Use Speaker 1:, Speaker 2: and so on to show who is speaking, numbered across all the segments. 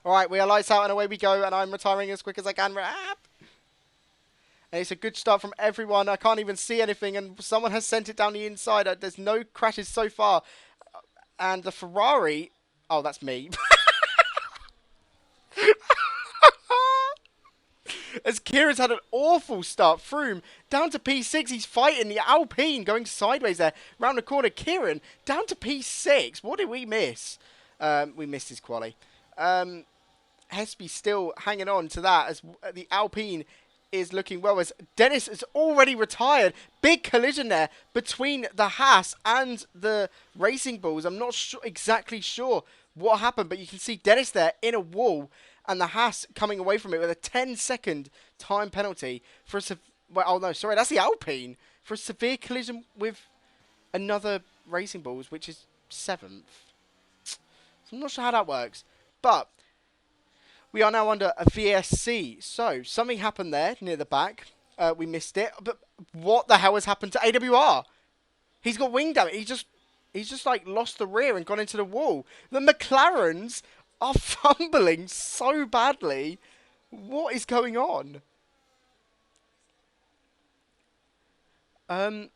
Speaker 1: All right, we are lights out and away we go, and I'm retiring as quick as I can. And it's a good start from everyone. I can't even see anything, and someone has sent it down the inside. There's no crashes so far. And the Ferrari... Oh, that's me. As Kieran's had an awful start. Froome down to P6. He's fighting the Alpine going sideways there. Round the corner. Kieran down to P6. What did we miss? We missed his quali. Hesby still hanging on to that as the Alpine is looking well, as Dennis has already retired. Big collision there between the Haas and the Racing Bulls. I'm not exactly sure what happened, but you can see Dennis there in a wall and the Haas coming away from it with a 10-second time penalty for a... Well, oh no, sorry, that's the Alpine. For a severe collision with another Racing Bulls, which is 7th. So I'm not sure how that works. But we are now under a VSC. So something happened there near the back. We missed it. But what the hell has happened to AWR? He's got wing damage. He's just like lost the rear and gone into the wall. The McLarens are fumbling so badly. What is going on?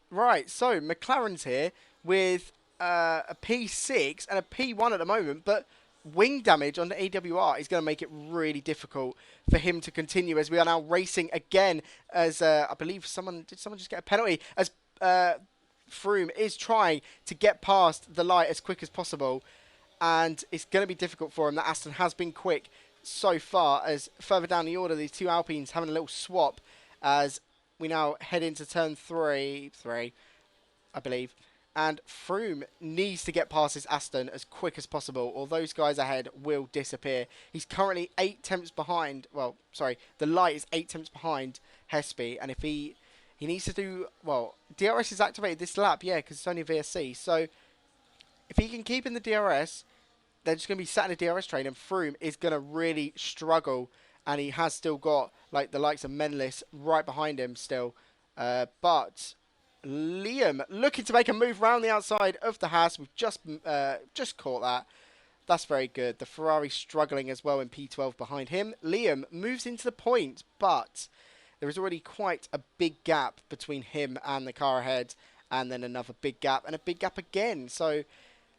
Speaker 1: Right, so McLaren's here with a P6 and a P1 at the moment, but wing damage on the AWR is going to make it really difficult for him to continue, as we are now racing again, as I believe did someone just get a penalty, as Froome is trying to get past the light as quick as possible, and it's going to be difficult for him. That Aston has been quick so far, as further down the order, these two Alpines having a little swap, as we now head into turn three, I believe. And Froome needs to get past this Aston as quick as possible, or those guys ahead will disappear. He's currently 8 tenths behind. Well, sorry, the light is 8 tenths behind Hesby, and if he needs to do... Well, DRS is activated this lap, yeah, because it's only a VSC. So if he can keep in the DRS, they're just going to be sat in a DRS train, and Froome is going to really struggle. And he has still got like the likes of Menlis right behind him still. But Liam looking to make a move round the outside of the Haas. We've just caught that. That's very good. The Ferrari struggling as well in P12 behind him. Liam moves into the point, but there is already quite a big gap between him and the car ahead. And then another big gap and a big gap again. So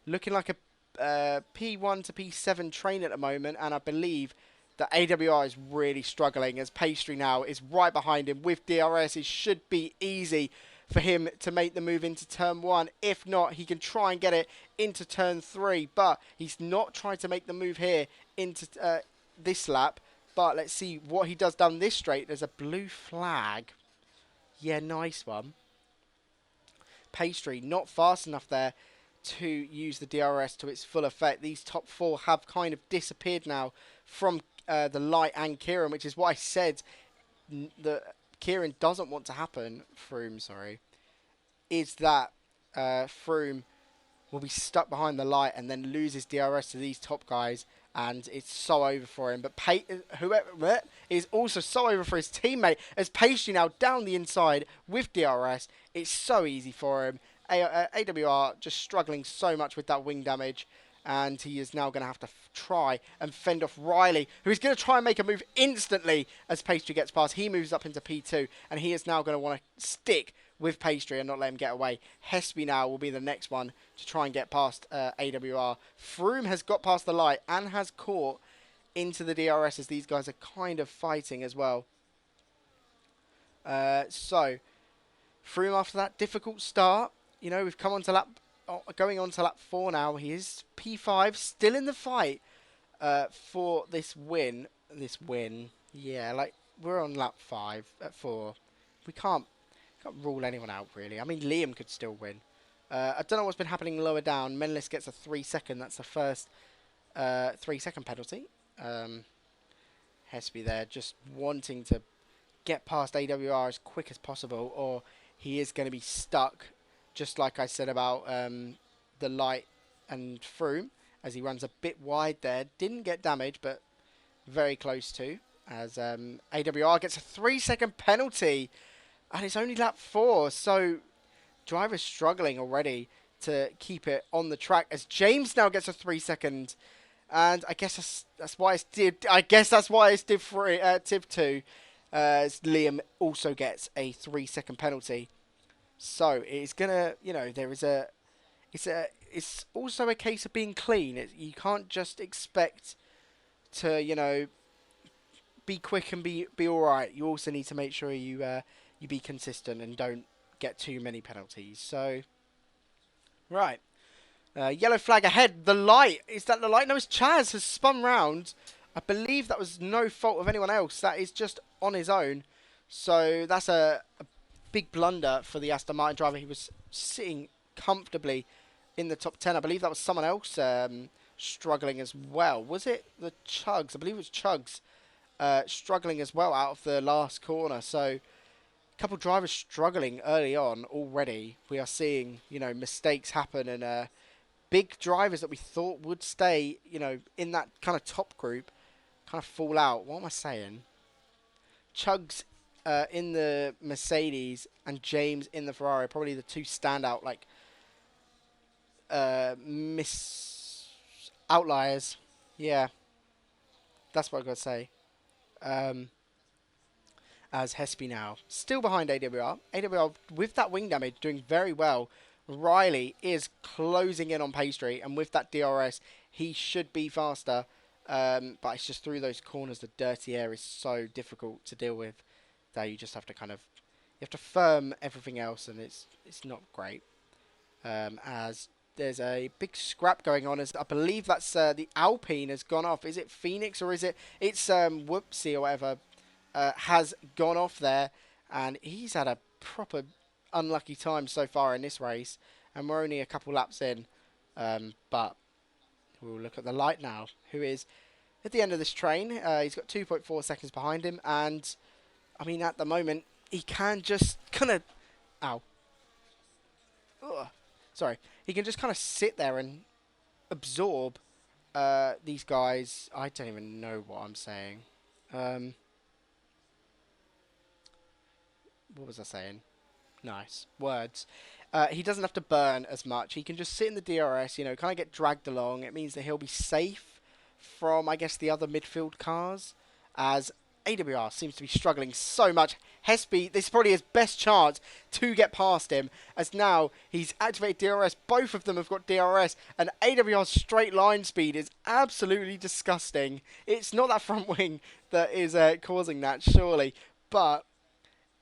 Speaker 1: looking like a P1 to P7 train at the moment. And I believe that AWR is really struggling, as Pastry now is right behind him with DRS. It should be easy for him to make the move into turn 1. If not, he can try and get it into turn 3. But he's not trying to make the move here into this lap. But let's see what he does down this straight. There's a blue flag. Yeah, nice one. Pastry not fast enough there to use the DRS to its full effect. These top 4 have kind of disappeared now from the light and Kieran, which is what I said that Kieran doesn't want to happen. Froome, sorry, is that Froome will be stuck behind the light and then lose his DRS to these top guys, and it's so over for him. But whoever is also so over for his teammate, as Pastry now down the inside with DRS. It's so easy for him. AWR just struggling so much with that wing damage. And he is now going to have to try and fend off Riley, who is going to try and make a move instantly as Pastry gets past. He moves up into P2, and he is now going to want to stick with Pastry and not let him get away. Hesby now will be the next one to try and get past AWR. Froome has got past the light and has caught into the DRS, as these guys are kind of fighting as well. So, Froome, after that difficult start, you know, we've come on to going on to lap 4 now. He is P5, still in the fight for this win. Yeah, like, we're on lap 5 at 4. We can't rule anyone out, really. I mean, Liam could still win. I don't know what's been happening lower down. Menlis gets a 3-second. That's the first 3-second penalty. Hesby there just wanting to get past AWR as quick as possible, or he is going to be stuck. Just like I said about the light and Froome, as he runs a bit wide there. Didn't get damage, but very close to. As AWR gets a 3-second penalty, and it's only lap 4. So driver's struggling already to keep it on the track, as James now gets a 3-second And I guess that's why it's div. I guess that's why it's div 3, div 2. As Liam also gets a 3-second penalty. So it's gonna, there is it's also a case of being clean. You can't just expect to, be quick and be all right. You also need to make sure you be consistent and don't get too many penalties. So, right. Yellow flag ahead. The light. Is that the light? No, it's Chaz has spun round. I believe that was no fault of anyone else. That is just on his own. So that's a big blunder for the Aston Martin driver. He was sitting comfortably in the top 10. I believe that was someone else struggling as well. Was it the Chugs? I believe it was Chugs struggling as well out of the last corner. So a couple of drivers struggling early on already. We are seeing, mistakes happen and big drivers that we thought would stay, in that kind of top group kind of fall out. What am I saying? Chugs in the Mercedes and James in the Ferrari, probably the two standout outliers. Yeah, that's what I got to say. As Hespy now still behind AWR. AWR with that wing damage doing very well. Riley is closing in on Pastry, and with that DRS, he should be faster. But it's just through those corners, the dirty air is so difficult to deal with that you just have to you have to firm everything else, and it's not great. As there's a big scrap going on, as I believe that's the Alpine has gone off. Is it Phoenix or is it's Whoopsie or whatever has gone off there, and he's had a proper unlucky time so far in this race, and we're only a couple laps in. But we'll look at the light now, who is at the end of this train. He's got 2.4 seconds behind him, and I mean, at the moment, he can just kind of... Ow. Ugh. Sorry. He can just kind of sit there and absorb these guys. I don't even know what I'm saying. What was I saying? Nice. Words. He doesn't have to burn as much. He can just sit in the DRS, kind of get dragged along. It means that he'll be safe from, I guess, the other midfield cars, as AWR seems to be struggling so much. Hespy, this is probably his best chance to get past him, as now he's activated DRS. Both of them have got DRS, and AWR's straight line speed is absolutely disgusting. It's not that front wing that is causing that, surely, but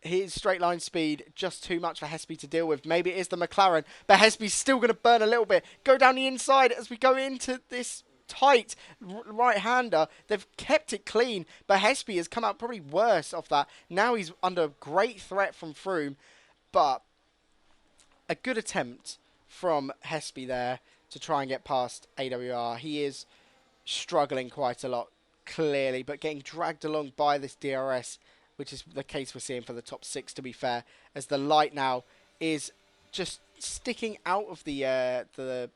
Speaker 1: his straight line speed just too much for Hespy to deal with. Maybe it is the McLaren, but Hespy's still going to burn a little bit. Go down the inside as we go into this tight right-hander. They've kept it clean, but Hespy has come out probably worse off that. Now he's under great threat from Froome, but a good attempt from Hespy there to try and get past AWR. He is struggling quite a lot, clearly, but getting dragged along by this DRS, which is the case we're seeing for the top 6, to be fair, as the light now is just sticking out of the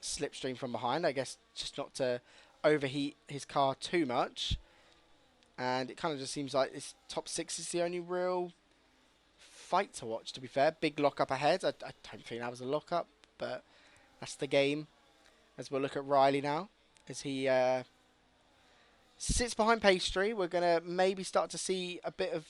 Speaker 1: slipstream from behind, I guess, just not to overheat his car too much. And it kind of just seems like this top 6 is the only real fight to watch, to be fair. Big lock-up ahead. I don't think that was a lock-up, but that's the game. As we'll look at Riley now, as he sits behind Pastry. We're going to maybe start to see a bit of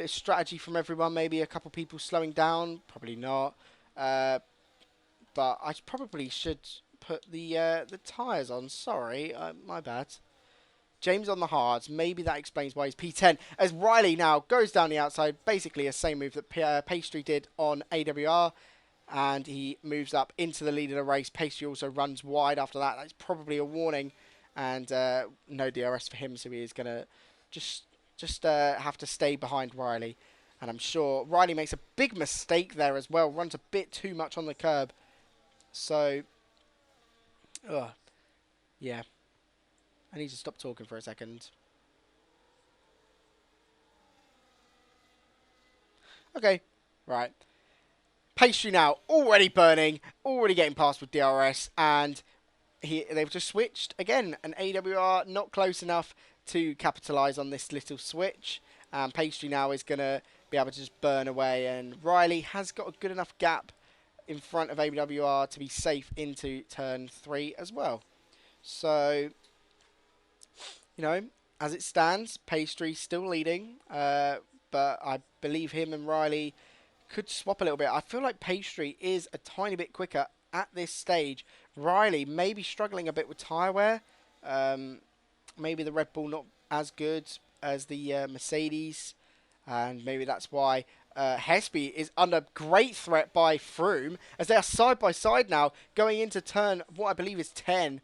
Speaker 1: strategy from everyone. Maybe a couple people slowing down. Probably not. But I probably should put the tyres on. Sorry, my bad. James on the hards. Maybe that explains why he's P10. As Riley now goes down the outside. Basically a same move that Pastry did on AWR. And he moves up into the lead of the race. Pastry also runs wide after that. That's probably a warning. And no DRS for him. So he is going to just have to stay behind Riley. And I'm sure Riley makes a big mistake there as well. Runs a bit too much on the curb. So, yeah. I need to stop talking for a second. Okay, right. Pastry now already burning, already getting past with DRS, and they've just switched again. And AWR not close enough to capitalise on this little switch. Pastry now is going to be able to just burn away, and Riley has got a good enough gap in front of AWR to be safe into turn 3 as well. So, you know, as it stands, Pastry still leading, but I believe him and Riley could swap a little bit. I feel like Pastry is a tiny bit quicker at this stage. Riley may be struggling a bit with tyre wear. Maybe the Red Bull not as good as the Mercedes, and maybe that's why Hesby is under great threat by Froome, as they are side by side now, going into turn, what I believe is 10.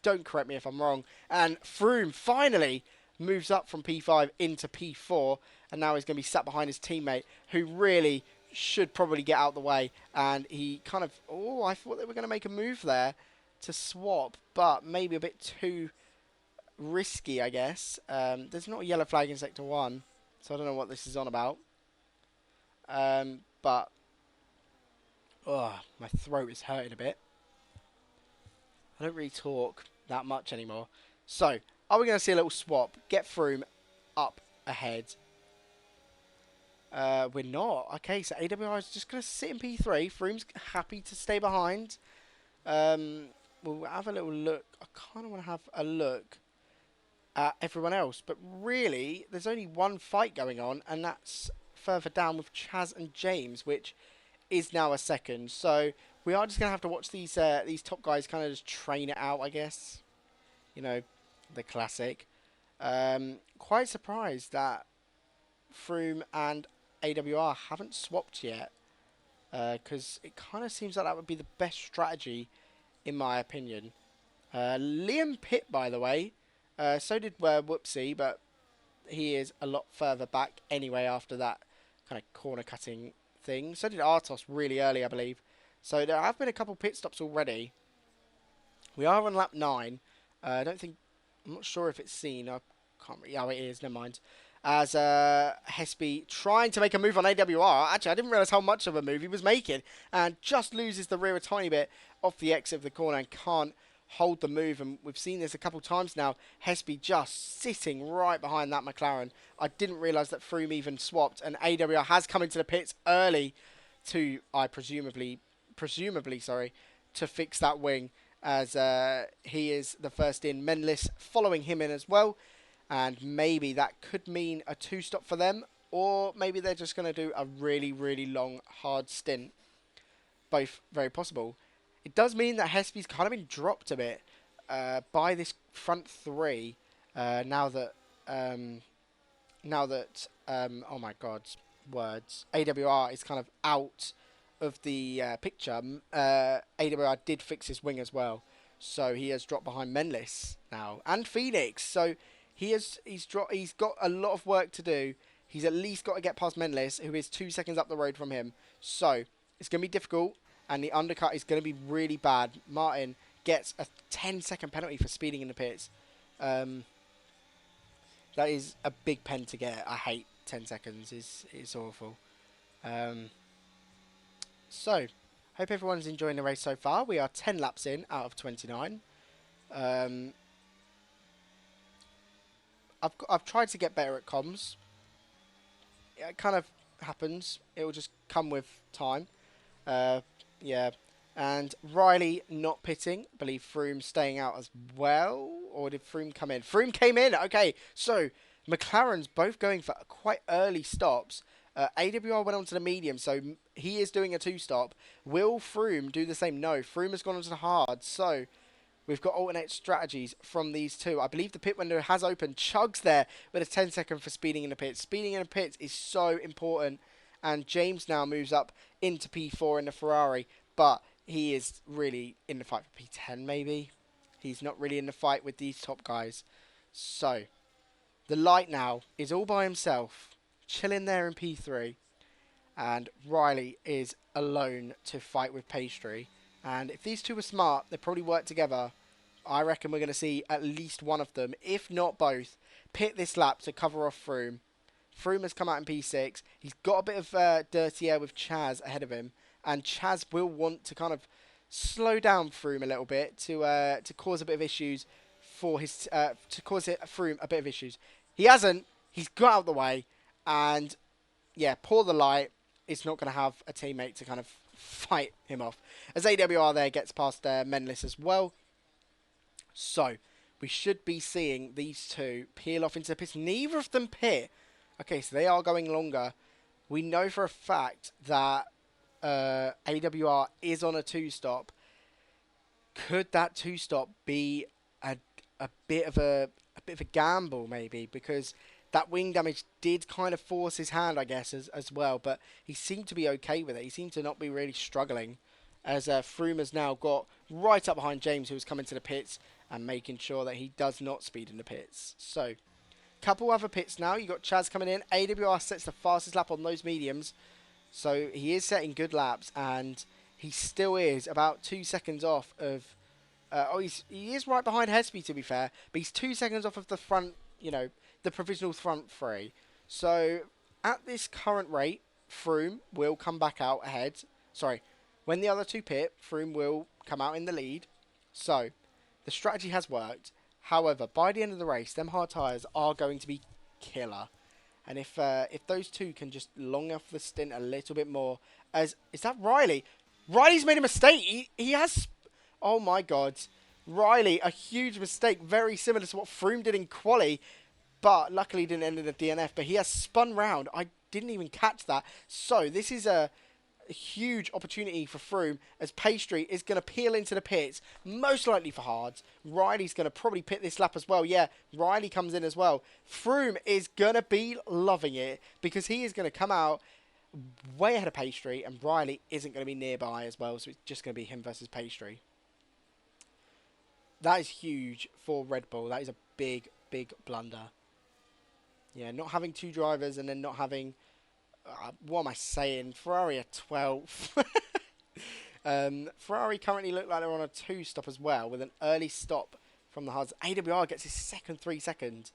Speaker 1: Don't correct me if I'm wrong. And Froome finally moves up from P5 into P4, and now he's going to be sat behind his teammate, who really should probably get out the way. And he kind of, oh, I thought they were going to make a move there to swap, but maybe a bit too risky, I guess. There's not a yellow flag in Sector 1, so I don't know what this is on about. But, oh, my throat is hurting a bit. I don't really talk that much anymore. So, are we going to see a little swap? Get Froome up ahead. We're not. Okay, so AWR is just going to sit in P3. Froome's happy to stay behind. We'll have a little look. I kind of want to have a look at everyone else. But really, there's only one fight going on, and that's further down with Chaz and James, which is now a second. So, we are just going to have to watch these top guys kind of just train it out, I guess. You know, the classic. Quite surprised that Froome and AWR haven't swapped yet, because it kind of seems like that would be the best strategy, in my opinion. Liam Pitt, by the way, so did Whoopsie, but he is a lot further back anyway after that kind of corner cutting thing. So did Artos really early, I believe. So there have been a couple pit stops already. We are on lap 9. I'm not sure if it's seen. I can't really, oh, it is, never mind. As Hesby trying to make a move on AWR. Actually, I didn't realise how much of a move he was making. And just loses the rear a tiny bit off the exit of the corner and can't hold the move. And we've seen this a couple times now. Hesby just sitting right behind that McLaren. I didn't realise that Froome even swapped. And AWR has come into the pits early to, presumably, to fix that wing, as he is the first in. Menlis following him in as well, and maybe that could mean a 2-stop for them, or maybe they're just going to do a really, really long, hard stint. Both very possible. It does mean that Hesby's kind of been dropped a bit by this front three, now that oh my god, words, AWR is kind of out of the picture. AWR did fix his wing as well, so he has dropped behind Menlis now and Phoenix. So he's got a lot of work to do. He's at least got to get past Menlis, who is 2 seconds up the road from him. So it's going to be difficult, and the undercut is going to be really bad. Martin gets a 10-second penalty for speeding in the pits. That is a big pen to get. I hate 10 seconds. It's awful. So, hope everyone's enjoying the race so far. We are 10 laps in out of 29. I've tried to get better at comms. It kind of happens. It will just come with time. Yeah. And Riley not pitting. I believe Froome staying out as well. Or did Froome come in? Froome came in. Okay, so McLaren's both going for quite early stops. AWR went on to the medium, so he is doing a 2-stop. Will Froome do the same? No, Froome has gone on to the hard. So we've got alternate strategies from these two. I believe the pit window has opened. Chugs there with a 10-second for speeding in the pits. Speeding in the pits is so important. And James now moves up into P4 in the Ferrari. But he is really in the fight for P10, maybe. He's not really in the fight with these top guys. So the light now is all by himself, chilling there in P3, and Riley is alone to fight with Pastry. And if these two were smart, they probably work together. I reckon we're going to see at least one of them, if not both, pit this lap to cover off Froome. Froome has come out in P6. He's got a bit of dirty air with Chaz ahead of him, and Chaz will want to kind of slow down Froome a little bit to cause a bit of issues for his Froome a bit of issues. He hasn't. He's got out of the way. And, yeah, pour the light. It's not going to have a teammate to kind of fight him off. As AWR there gets past Menlis as well. So we should be seeing these two peel off into the pits. Neither of them pit. Okay, so they are going longer. We know for a fact that AWR is on a two-stop. Could that two-stop be a, a bit of a gamble maybe, because that wing damage did kind of force his hand, I guess, as well. But he seemed to be okay with it. He seemed to not be really struggling, as Froome has now got right up behind James, who was coming to the pits and making sure that he does not speed in the pits. So, couple other pits now. You got Chaz coming in. AWR sets the fastest lap on those mediums, so he is setting good laps, and he still is about 2 seconds off of. He is right behind Hesby, to be fair, but he's 2 seconds off of the front. The provisional front three. So at this current rate, Froome will come back out ahead. Sorry, when the other two pit, Froome will come out in the lead. So the strategy has worked. However, by the end of the race, them hard tyres are going to be killer. And if those two can just long off the stint a little bit more, is that Riley? Riley's made a mistake. He has. Oh my God, Riley, a huge mistake, very similar to what Froome did in quali, but luckily he didn't end in a DNF. But he has spun round. I didn't even catch that. So this is a huge opportunity for Froome, as Pastry is going to peel into the pits, most likely for hards. Riley's going to probably pit this lap as well. Yeah, Riley comes in as well. Froome is going to be loving it, because he is going to come out way ahead of Pastry, and Riley isn't going to be nearby as well, so it's just going to be him versus Pastry. That is huge for Red Bull. That is a big, big blunder. Yeah, not having two drivers and then not having... what am I saying? Ferrari are 12th. Ferrari currently look like they're on a two-stop as well, with an early stop from the hards. AWR gets his second 3 seconds.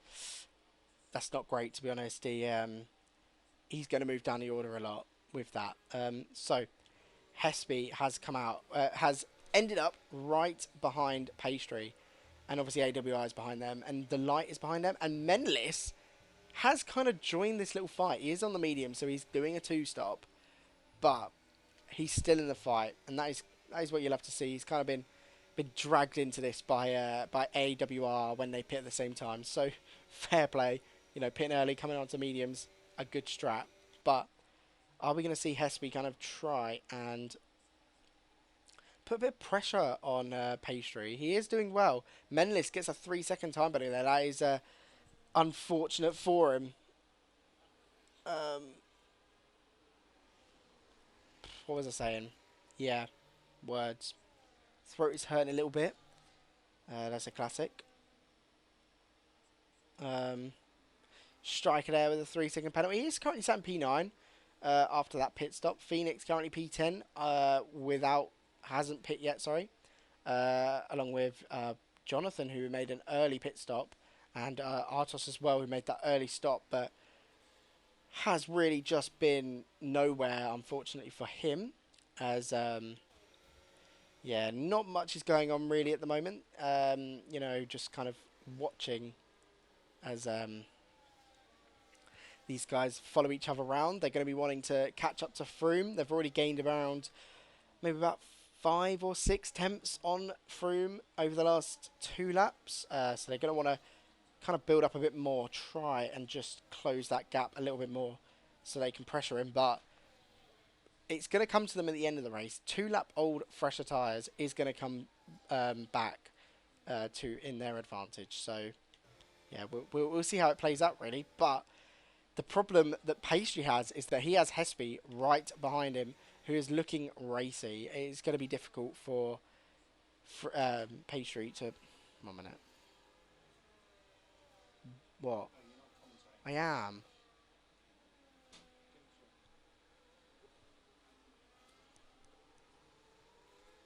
Speaker 1: That's not great, to be honest. He's going to move down the order a lot with that. So, Hesby has come out, has ended up right behind Pastry. And obviously AWR is behind them, and the light is behind them. And Menlis has kind of joined this little fight. He is on the medium, so he's doing a two-stop. But he's still in the fight, and that is what you'll have to see. He's kind of been dragged into this by AWR when they pit at the same time. So, fair play. Pitting early, coming onto mediums, a good strat. But are we going to see Hesby kind of try and put a bit of pressure on Pastry? He is doing well. Menlis gets a 3 second time penalty there. That is unfortunate for him. What was I saying? Yeah, words. Throat is hurting a little bit. That's a classic. Striker there with a 3 second penalty. He's currently sat in P9 after that pit stop. Phoenix currently P10 hasn't pit yet, sorry. Along with Jonathan, who made an early pit stop, and Artos as well, who made that early stop, but has really just been nowhere, unfortunately for him, as yeah, not much is going on really at the moment. Just kind of watching as these guys follow each other around. They're going to be wanting to catch up to Froome. They've already gained around maybe about 5 or 6 tenths on Froome over the last 2 laps. So they're going to want to kind of build up a bit more, try and just close that gap a little bit more so they can pressure him. But it's going to come to them at the end of the race. 2-lap-old fresher tyres is going to come back in their advantage. So, yeah, we'll see how it plays out, really. But the problem that Pastry has is that he has Hesby right behind him, who is looking racy. It's going to be difficult for Pastry to... 1 minute. What? I am.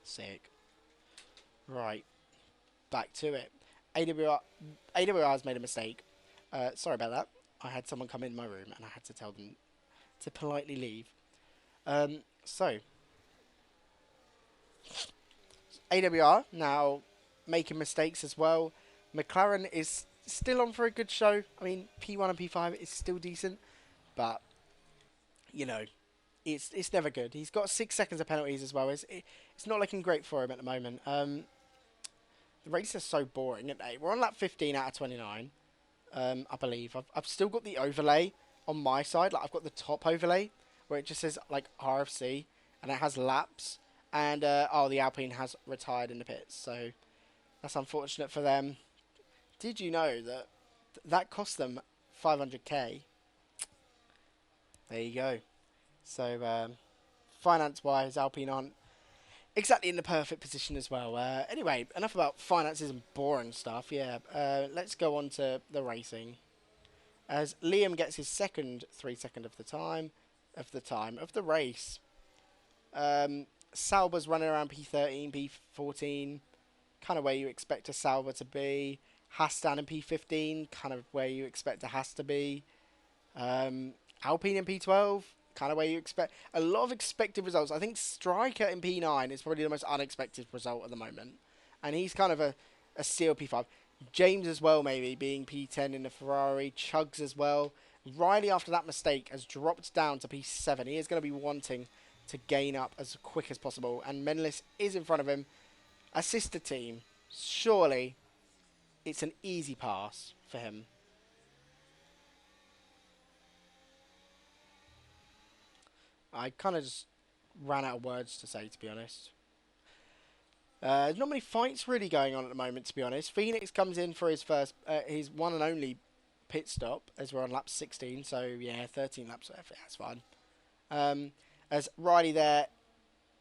Speaker 1: Sick. Right. Back to it. AWR has made a mistake. Sorry about that. I had someone come in my room and I had to tell them to politely leave. So, AWR now making mistakes as well. McLaren is still on for a good show. I mean, P1 and P5 is still decent, but it's never good. He's got 6 seconds of penalties as well. It's not looking great for him at the moment. The races are so boring, aren't they? We're on lap 15 out of 29, I believe. I've still got the overlay on my side. Like, I've got the top overlay where it just says, like, RFC, and it has laps. And, oh, the Alpine has retired in the pits, so that's unfortunate for them. Did you know that that cost them 500k? There you go. So, finance-wise, Alpine aren't exactly in the perfect position as well. Anyway, enough about finances and boring stuff. Yeah, let's go on to the racing. As Liam gets his second 3 second of the race. Sauber's running around P13, P14, kind of where you expect a Sauber to be. Hastan in P15, kind of where you expect a Haas to be. Alpine in P12, kind of where you expect. A lot of expected results. I think Striker in P9 is probably the most unexpected result at the moment. And he's kind of a steel P5. James as well, maybe, being P10 in the Ferrari. Chugs as well. Riley, after that mistake, has dropped down to P7. He is going to be wanting to gain up as quick as possible. And Menlis is in front of him. A sister team. Surely, it's an easy pass for him. I kind of just ran out of words to say, to be honest. There's not many fights really going on at the moment, to be honest. Phoenix comes in for his first, his one and only pit stop, as we're on lap 16. So, yeah, 13 laps left. Yeah, that's fine. As Riley there,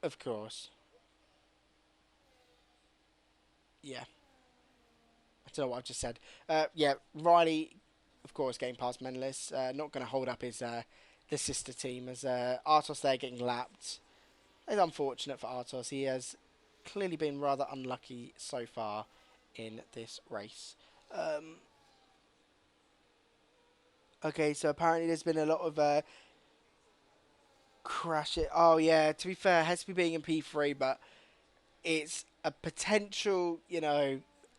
Speaker 1: of course. Yeah. I don't know what I've just said. Yeah, Riley, of course, getting past Menlis. Not going to hold up his the sister team as Artos there getting lapped. It's unfortunate for Artos. He has clearly been rather unlucky so far in this race. Okay, so apparently there's been a lot of crash it. Oh yeah, to be fair, Hesby being in P3, but it's a potential,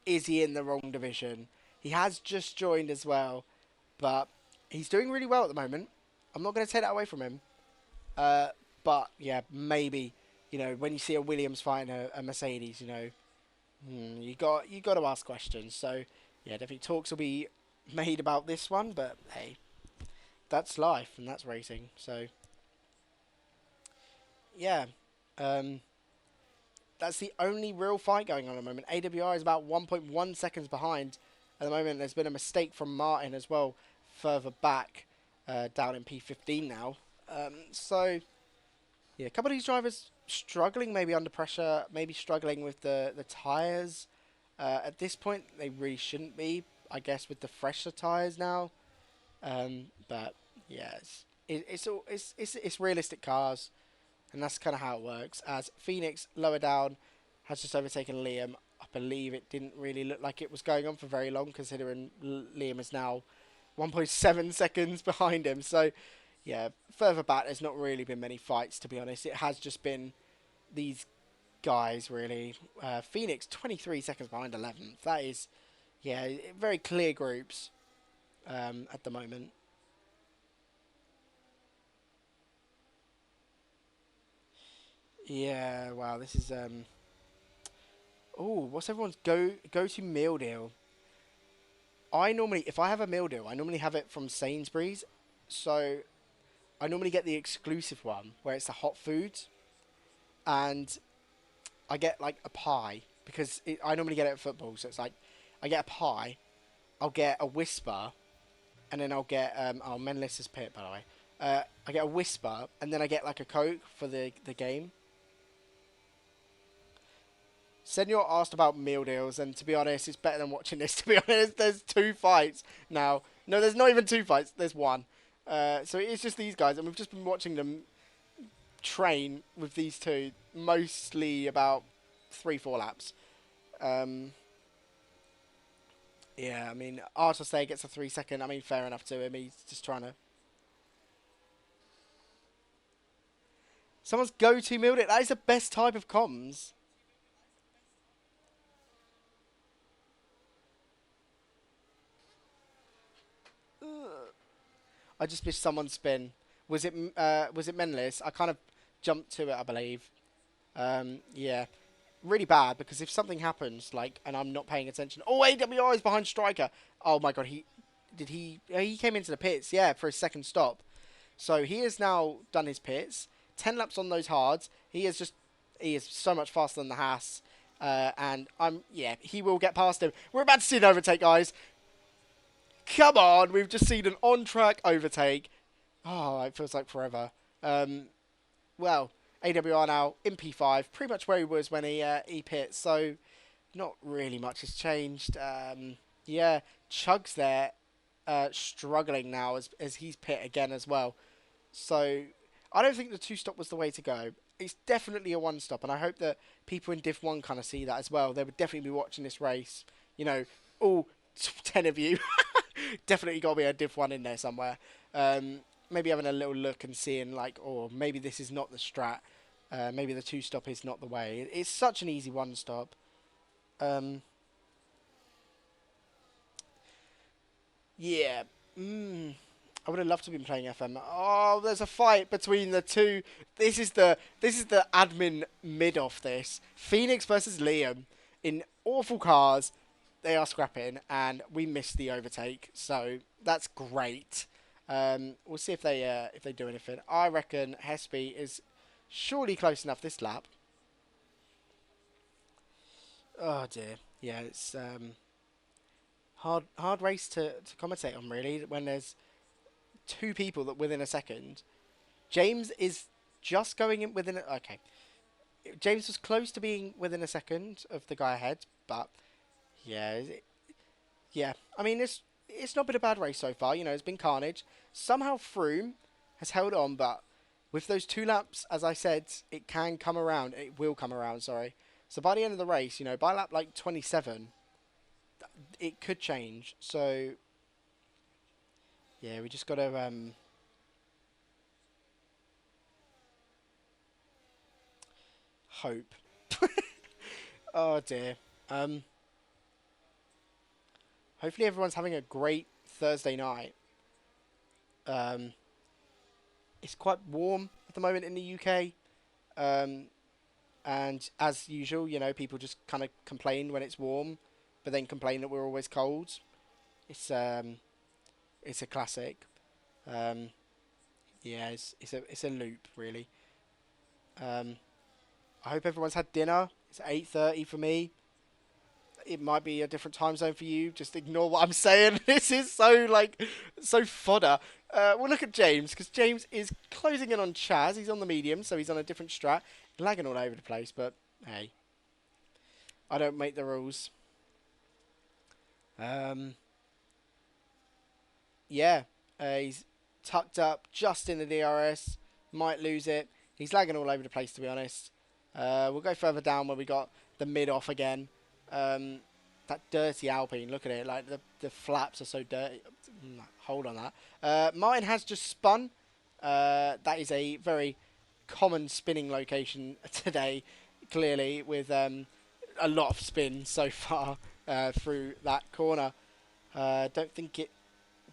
Speaker 1: is he in the wrong division? He has just joined as well, but he's doing really well at the moment. I'm not going to take that away from him. But yeah, maybe, when you see a Williams fighting a Mercedes, you got to ask questions. So yeah, definitely talks will be made about this one, but hey, that's life and that's racing. So yeah, that's the only real fight going on at the moment. AWR is about 1.1 seconds behind at the moment. There's been a mistake from Martin as well, further back, down in P15 now. So yeah, a couple of these drivers struggling, maybe under pressure, maybe struggling with the tyres. At this point, they really shouldn't be, I guess, with the fresher tyres now. But yeah, it's realistic cars, and that's kind of how it works. As Phoenix lower down has just overtaken Liam. I believe it didn't really look like it was going on for very long, considering Liam is now 1.7 seconds behind him. So yeah, further back, there's not really been many fights, to be honest. It has just been these guys, really. Phoenix, 23 seconds behind 11th. That is, yeah, very clear groups at the moment. Yeah, wow, this is... Oh, what's everyone's go-to meal deal? I normally, if I have a meal deal, I normally have it from Sainsbury's. So I normally get the exclusive one, where it's the hot foods. And I get like a pie because I normally get it at football. So it's like I get a pie, I'll get a whisper, and then I'll get Menlis's pit, by the way. I get a whisper, and then I get like a Coke for the game. Senor asked about meal deals, and to be honest, it's better than watching this. To be honest, there's two fights now. No, there's not even two fights. There's one. So it's just these guys, and we've just been watching them train with these two, mostly about 3-4 laps. Yeah, I mean, Artos there gets a 3 second. I mean, fair enough to him. He's just trying to... Someone's go-to milled it. That is the best type of comms. I just missed someone's spin. Was it Menlis? I kind of jumped to it, I believe. Yeah. really bad because if something happens, like, and I'm not paying attention, oh, AWR is behind Striker. Oh my god, he came into the pits, yeah, for his second stop. So he has now done his pits, 10 laps on those hards. He is so much faster than the Haas. And yeah, he will get past him. We're about to see an overtake, guys. Come on, we've just seen an on-track overtake. Oh, it feels like forever. Well, AWR now in P5, pretty much where he was when he pit. So not really much has changed. Yeah, Chug's there, struggling now as he's pit again as well. So I don't think the two-stop was the way to go. It's definitely a one-stop, and I hope that people in Div 1 kind of see that as well. They would definitely be watching this race. You know, all 10 of you. Definitely got to be a Div 1 in there somewhere. Maybe having a little look and seeing, like, oh, maybe this is not the strat. Maybe the two-stop is not the way. It's such an easy one-stop. Yeah. I would have loved to have been playing FM. Oh, there's a fight between the two. This is the admin mid of this. Phoenix versus Liam in awful cars. They are scrapping, and we missed the overtake, so that's great. We'll see if they do anything. I reckon Hesby is surely close enough this lap. Oh dear, yeah, it's hard race to commentate on really when there's two people that within a second. James is just going in within. Okay, James was close to being within a second of the guy ahead, but yeah, yeah. I mean, it's not been a bad race so far. You know, it's been carnage. Somehow Froome has held on, but with those 2 laps, as I said, it can come around. It will come around. Sorry. So by the end of the race, you know, by lap like 27, it could change. So yeah, we just got to hope. Oh dear. Hopefully everyone's having a great Thursday night. It's quite warm at the moment in the UK. And as usual, you know, people just kind of complain when it's warm, but then complain that we're always cold. It's a classic. Yeah, it's a loop really. I hope everyone's had dinner. It's 8:30 for me. It might be a different time zone for you. Just ignore what I'm saying. This is so fodder. We'll look at James because James is closing in on Chaz. He's on the medium, so he's on a different strat. Lagging all over the place, but hey, I don't make the rules. Yeah, he's tucked up just in the DRS. Might lose it. He's lagging all over the place, to be honest. We'll go further down where we got the mid off again. That dirty Alpine, look at it, like the flaps are so dirty. Hold on that. Martin has just spun. That is a very common spinning location today, clearly, with a lot of spin so far through that corner. Don't think it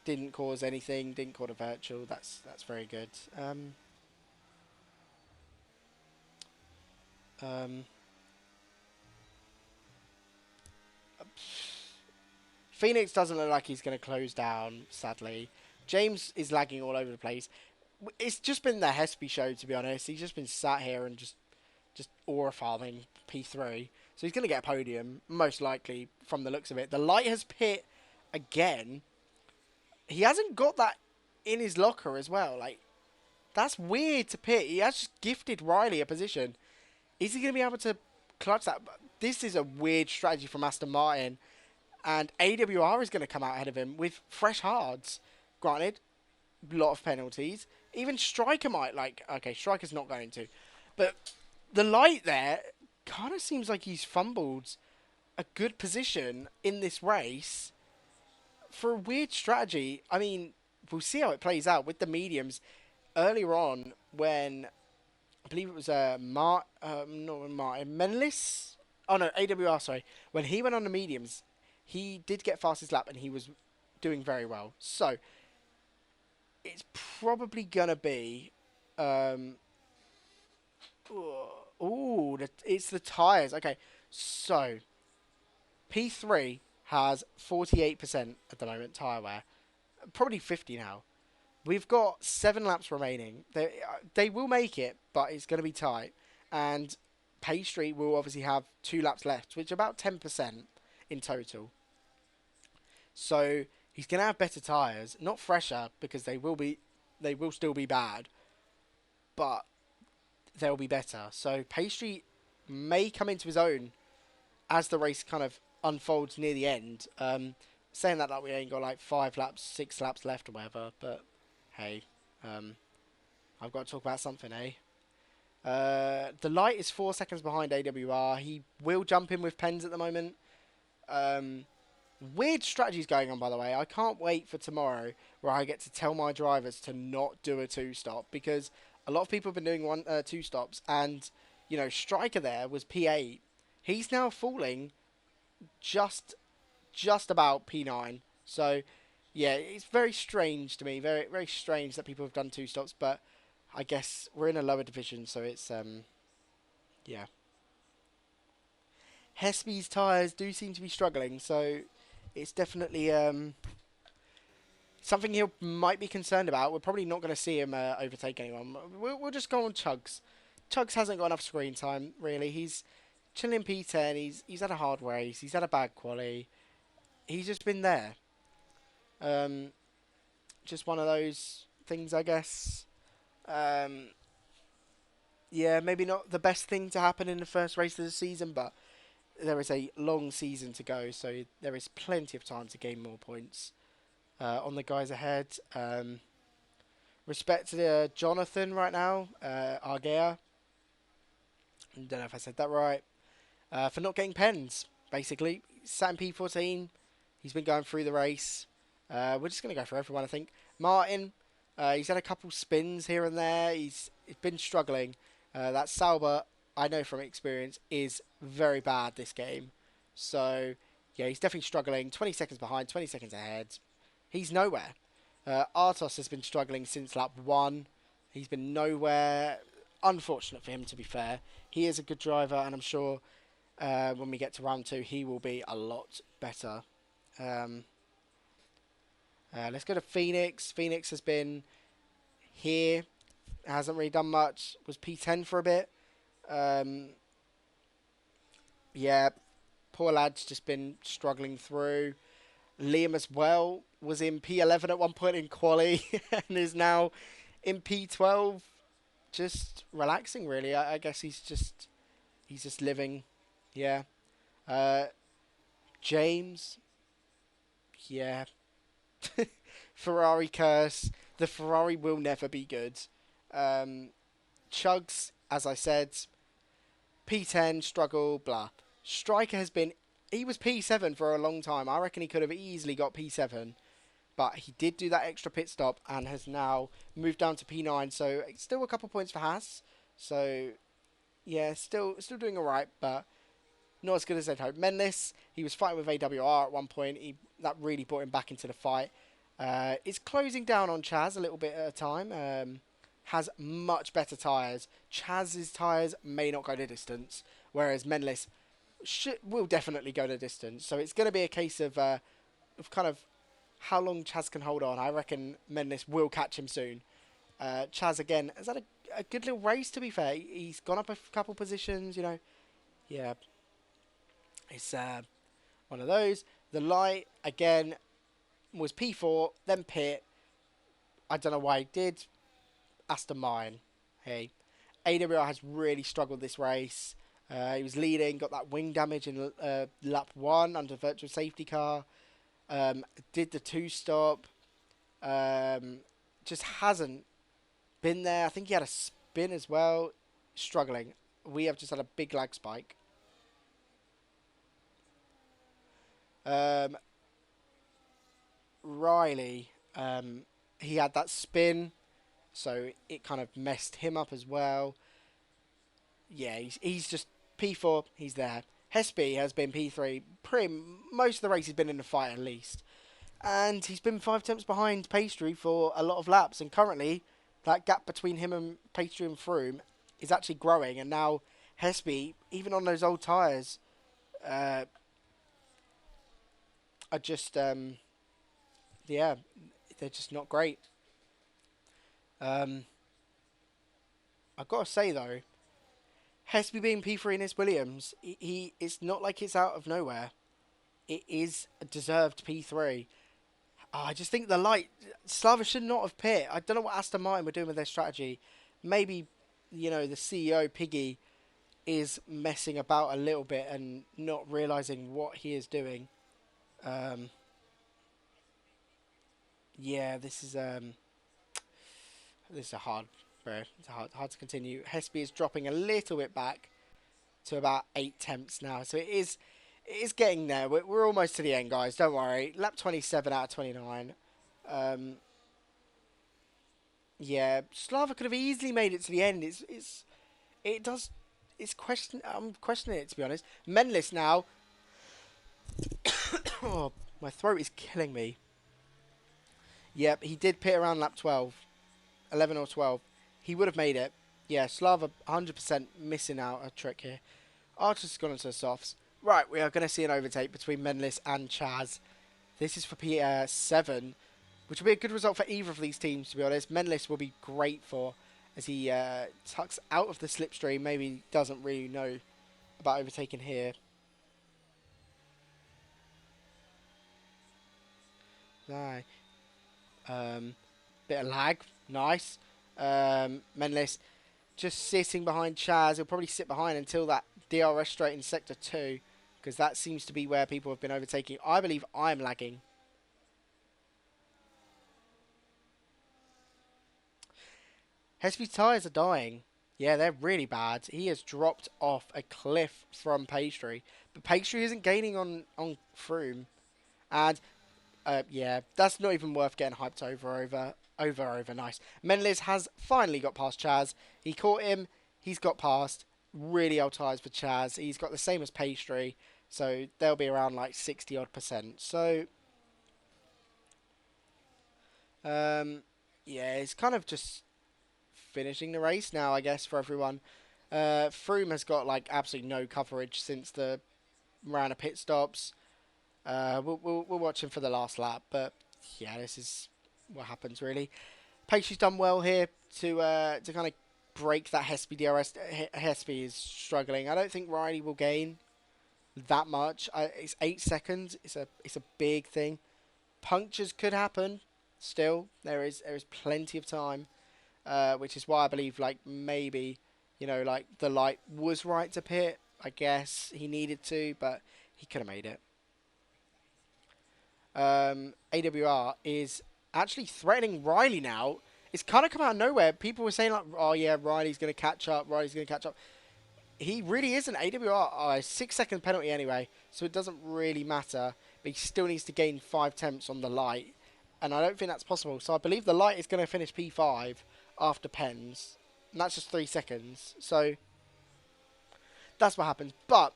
Speaker 1: didn't cause anything, didn't cause a virtual. That's very good. Phoenix doesn't look like he's going to close down, sadly. James is lagging all over the place. It's just been the Hesby show, to be honest. He's just been sat here and just aura farming P3. So he's going to get a podium, most likely, from the looks of it. The light has pit again. He hasn't got that in his locker as well. Like, that's weird to pit. He has just gifted Riley a position. Is he going to be able to clutch that? This is a weird strategy from Aston Martin. And AWR is going to come out ahead of him with fresh hards. Granted, a lot of penalties. Even Striker might, okay, Striker's not going to. But the light there kind of seems like he's fumbled a good position in this race for a weird strategy. I mean, we'll see how it plays out with the mediums. Earlier on, when I believe it was not Martin Menlis. Oh no, AWR. Sorry, when he went on the mediums, he did get fastest lap and he was doing very well. So it's probably gonna be. Ooh, it's the tyres. Okay, so P3 has 48% at the moment tyre wear. Probably 50 now. We've got 7 laps remaining. They will make it, but it's going to be tight. And Pastry will obviously have 2 laps left, which is about 10% in total. So he's going to have better tyres, not fresher because they will still be bad, but they'll be better. So Pastry may come into his own as the race kind of unfolds near the end. Saying that like we ain't got like 5 laps, 6 laps left or whatever, but hey, um, I've got to talk about something, eh? The light is 4 seconds behind AWR. He will jump in with pens at the moment. Um, Weird strategies going on, by the way. I can't wait for tomorrow where I get to tell my drivers to not do a two-stop because a lot of people have been doing two stops, and Striker there was P8. He's now falling just about P9. So yeah, it's very strange to me. Very very strange that people have done two stops, but I guess we're in a lower division, so it's yeah. Hespe's tyres do seem to be struggling, so it's definitely something he might be concerned about. We're probably not going to see him overtake anyone. We'll just go on Chugs. Chugs hasn't got enough screen time, really. He's chilling P10. He's had a hard race. He's had a bad quali. He's just been there. Um, just one of those things, I guess. Um, yeah, maybe not the best thing to happen in the first race of the season, but there is a long season to go, so there is plenty of time to gain more points on the guys ahead. Respect to Jonathan right now, Argea. I don't know if I said that right. For not getting pens, basically. Sat in P14. He's been going through the race. We're just going to go for everyone, I think. Martin, he's had a couple spins here and there. He's been struggling. That Sauber, I know from experience, is very bad this game. So, yeah, he's definitely struggling. 20 seconds behind, 20 seconds ahead. He's nowhere. Artos has been struggling since lap 1. He's been nowhere. Unfortunate for him, to be fair. He is a good driver, and I'm sure when we get to round 2, he will be a lot better. Let's go to Phoenix. Phoenix has been here. Hasn't really done much. Was P10 for a bit. Yeah, poor lad's just been struggling through. Liam as well was in P11 at one point in quali and is now in P12, just relaxing. Really, I guess he's just living. Yeah. James. Yeah. Ferrari curse. The Ferrari will never be good. Chugs, as I said, P10 struggle. Blah. Striker has been. He was P7 for a long time. I reckon he could have easily got P7, but he did do that extra pit stop and has now moved down to P9. So it's still a couple points for Haas. So yeah, still doing alright, but not as good as I'd hoped. Menlis, he was fighting with AWR at one point. That really brought him back into the fight. It's closing down on Chaz a little bit at a time. Has much better tyres. Chaz's tyres may not go the distance, whereas Menlis will definitely go the distance. So it's going to be a case of kind of how long Chaz can hold on. I reckon Menlis will catch him soon. Chaz, again, has had a good little race, to be fair. He's gone up a couple positions, Yeah, it's one of those. The light, again, was P4, then pit. I don't know why he did. Aston Martin. Hey, AWR has really struggled this race. He was leading, got that wing damage in lap 1 under virtual safety car. Did the two-stop. Just hasn't been there. I think he had a spin as well. Struggling. We have just had a big lag spike. Riley, he had that spin, so it kind of messed him up as well. Yeah, he's just P4, he's there. Hespe has been P3, most of the race he's been in the fight at least. And he's been 5 tenths behind Pastry for a lot of laps, and currently that gap between him and Pastry and Froome is actually growing, and now Hesby, even on those old tyres, uh, are just yeah, they're just not great. Um, I've got to say though, Hesby being P3 in his Williams, it's not like it's out of nowhere. It is a deserved P3. I just think the light Slava should not have pit. I don't know what Aston Martin were doing with their strategy. Maybe, the CEO Piggy is messing about a little bit and not realizing what he is doing. Um, yeah, this is a hard, bro. It's hard to continue. Hesby is dropping a little bit back to about 8 tenths now, so it is getting there. We're almost to the end, guys. Don't worry. Lap 27 out of 29. Um, yeah, Slava could have easily made it to the end. It does. I'm questioning it, to be honest. Menless now. Oh, my throat is killing me. Yep, he did pit around lap 12, 11 or 12. He would have made it. Yeah, Slava 100% missing out a trick here. Archer's gone into the softs. Right, we are going to see an overtake between Menlis and Chaz. This is for P7, which will be a good result for either of these teams, to be honest. Menlis will be great for, as he tucks out of the slipstream. Maybe doesn't really know about overtaking here. Right. Bit of lag. Nice. Menlis just sitting behind Chaz. He'll probably sit behind until that DRS straight in Sector 2, because that seems to be where people have been overtaking. I believe I'm lagging. Hesby's tyres are dying. Yeah, they're really bad. He has dropped off a cliff from Pastry. But Pastry isn't gaining on Froome. And, yeah, that's not even worth getting hyped over. Nice. Menlis has finally got past Chaz. He caught him. He's got past. Really old tyres for Chaz. He's got the same as Pastry. So they'll be around like 60 odd percent. So, yeah, it's kind of just finishing the race now, I guess, for everyone. Froome has got like absolutely no coverage since the round of pit stops. We'll watch him for the last lap, but yeah, this is what happens really. Pacey's done well here to kind of break that Hesby DRS. Hesby is struggling. I don't think Riley will gain that much. It's 8 seconds. It's a big thing. Punctures could happen. Still, there is plenty of time. Which is why I believe, like, maybe, like, the light was right to pit. I guess he needed to, but he could have made it. AWR is actually threatening Riley now. It's kind of come out of nowhere. People were saying, like, oh, yeah, Riley's going to catch up. Riley's going to catch up. He really isn't. AWR, a 6 second penalty anyway, so it doesn't really matter. But he still needs to gain 5 tenths on the light. And I don't think that's possible. So I believe the light is going to finish P5 after Pens. And that's just 3 seconds. So that's what happens. But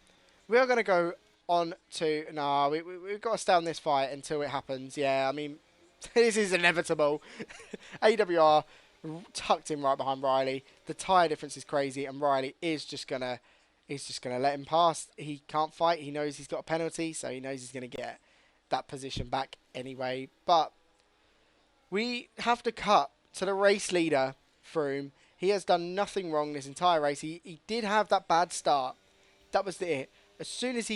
Speaker 1: we are going to go on to... Nah, we've got to stay on this fight until it happens. Yeah, I mean, this is inevitable. AWR tucked in right behind Riley. The tyre difference is crazy. And Riley is just going to... He's just going to let him pass. He can't fight. He knows he's got a penalty. So he knows he's going to get that position back anyway. But we have to cut to the race leader, Froome. He has done nothing wrong this entire race. He did have that bad start. That was it. As soon as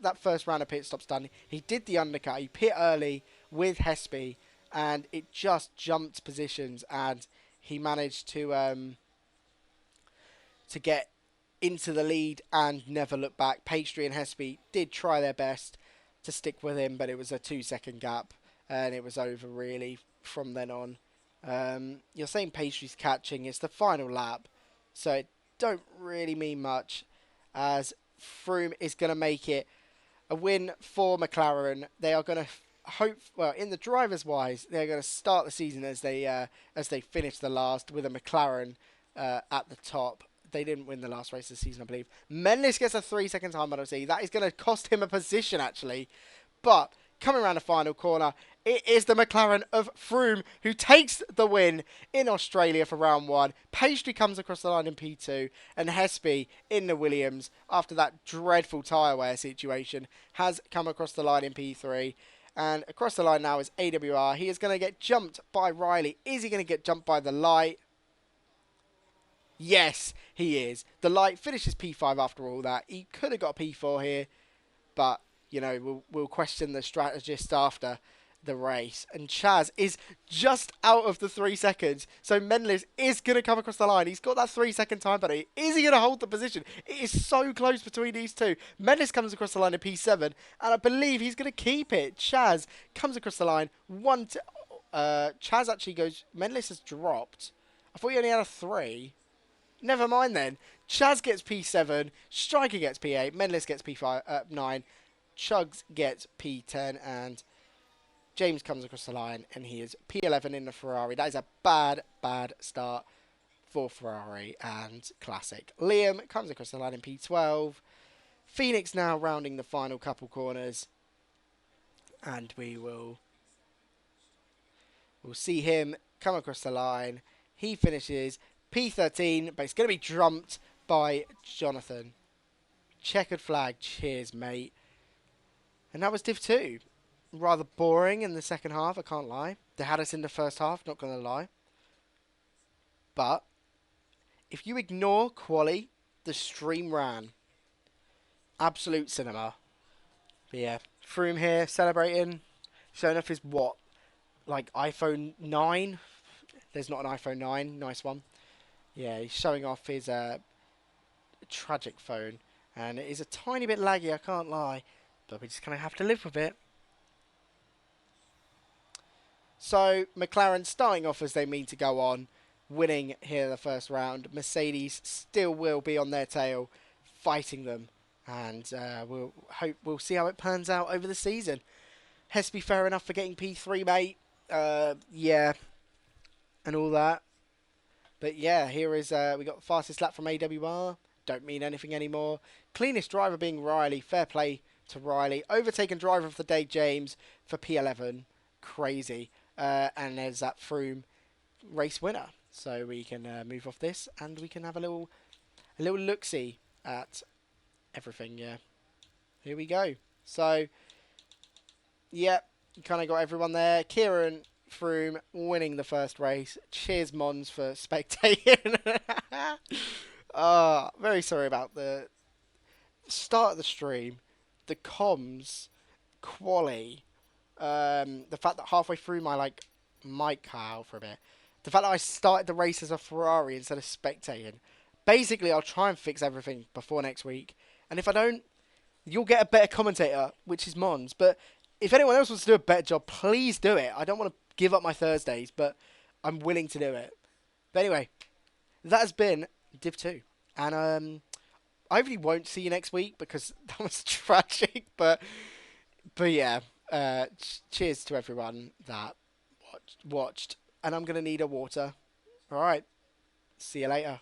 Speaker 1: that first round of pit stops done, he did the undercut. He pit early with Hesby, and it just jumped positions, and he managed to get into the lead and never look back. Pastry and Hesby did try their best to stick with him, but it was a 2 second gap, and it was over really from then on. You're saying Pastry's catching. It's the final lap, so it don't really mean much, as Froome is going to make it a win for McLaren. They are going to hope, well, in the drivers' wise, they're going to start the season as they finish the last with a McLaren at the top. They didn't win the last race of the season, I believe. Menlis gets a 3 second time penalty. That is going to cost him a position, actually. But coming around the final corner. It is the McLaren of Froome who takes the win in Australia for round 1. Pastry comes across the line in P2, and Hespy in the Williams, after that dreadful tyre wear situation, has come across the line in P3. And across the line now is AWR. He is going to get jumped by Riley. Is he going to get jumped by the Light? Yes, he is. The Light finishes P5 after all that. He could have got a P4 here, but, you know, we'll question the strategist after the race. And Chaz is just out of the 3 seconds. So Menlis is going to come across the line. He's got that 3-second time penalty. Is he going to hold the position? It is so close between these two. Menlis comes across the line in P7, and I believe he's going to keep it. Chaz comes across the line. Chaz actually goes... Menlis has dropped. I thought he only had a 3. Never mind then. Chaz gets P7. Striker gets P8. Menlis gets P9. Chugs gets P10. And James comes across the line, and he is P11 in the Ferrari. That is a bad, bad start for Ferrari and Classic. Liam comes across the line in P12. Phoenix now rounding the final couple corners. And we'll see him come across the line. He finishes P13, but it's going to be jumped by Jonathan. Checkered flag. Cheers, mate. And that was Div 2. Rather boring in the second half, I can't lie. They had us in the first half, not going to lie. But if you ignore quali, the stream ran. Absolute cinema. But yeah, Froome here celebrating. Showing off his what? Like iPhone 9? There's not an iPhone 9. Nice one. Yeah, he's showing off his tragic phone. And it is a tiny bit laggy, I can't lie. But we just kind of have to live with it. So, McLaren starting off as they mean to go on, winning here the first round. Mercedes still will be on their tail, fighting them. And we'll see how it pans out over the season. Hespy, fair enough for getting P3, mate. Yeah, and all that. But yeah, here is, we got the fastest lap from AWR. Don't mean anything anymore. Cleanest driver being Riley. Fair play to Riley. Overtaken driver of the day, James, for P11. Crazy. And there's that Froome race winner. So we can move off this, and we can have a little look-see at everything. Yeah, here we go. So, yeah, kind of got everyone there. Kieran Froome winning the first race. Cheers, Mons, for spectating. Very sorry about the start of the stream. The comms, quali. The fact that halfway through my mic cut out for a bit. The fact that I started the race as a Ferrari instead of spectating. Basically, I'll try and fix everything before next week. And if I don't, you'll get a better commentator, which is Mons. But if anyone else wants to do a better job, please do it. I don't want to give up my Thursdays, but I'm willing to do it. But anyway, that has been Div 2. And I hopefully won't see you next week because that was tragic. But yeah. Cheers to everyone that watched, and I'm going to need a water. Alright, see you later.